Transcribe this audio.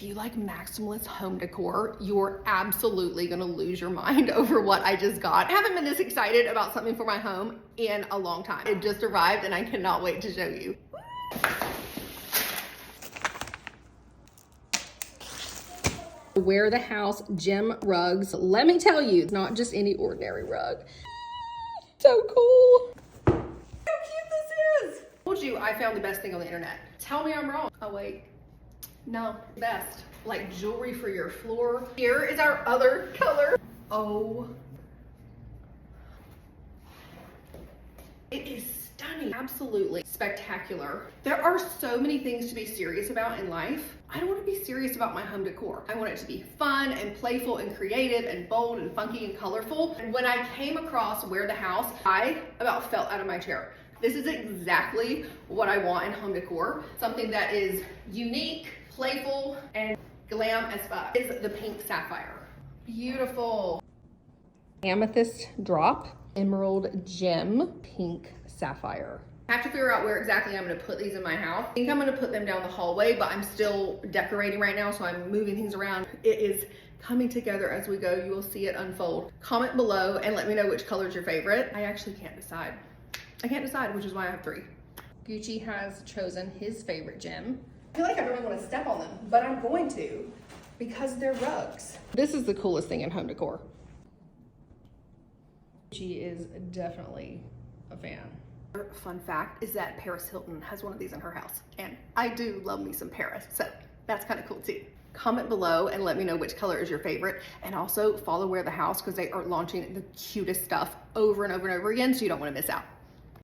If you like maximalist home decor, you're absolutely gonna lose your mind over what I just got. I haven't been this excited about something for my home in a long time. It just arrived and I cannot wait to show you. Wear the House gem rugs. Let me tell you, it's not just any ordinary rug. So cool. How cute this is. I told you I found the best thing on the internet. Tell me I'm wrong. Oh wait, no, best. Like jewelry for your floor. Here is our other color. Oh. It is stunning, absolutely spectacular. There are so many things to be serious about in life. I don't want to be serious about my home decor. I want it to be fun and playful and creative and bold and funky and colorful. And when I came across Wear the House, I about fell out of my chair. This is exactly what I want in home decor. Something that is unique, playful, and glam as fuck. Is the pink sapphire. Beautiful. Amethyst drop, emerald gem, pink sapphire. I have to figure out where exactly I'm gonna put these in my house. I think I'm gonna put them down the hallway, but I'm still decorating right now, so I'm moving things around. It is coming together as we go. You will see it unfold. Comment below and let me know which color is your favorite. I actually can't decide. I can't decide, which is why I have 3. Gucci has chosen his favorite gem. I feel like I don't really want to step on them, but I'm going to because they're rugs. This is the coolest thing in home decor. Gucci is definitely a fan. Fun fact is that Paris Hilton has one of these in her house, and I do love me some Paris, so that's kind of cool too. Comment below and let me know which color is your favorite, and also follow Wear the House because they are launching the cutest stuff over and over and over again, so you don't want to miss out.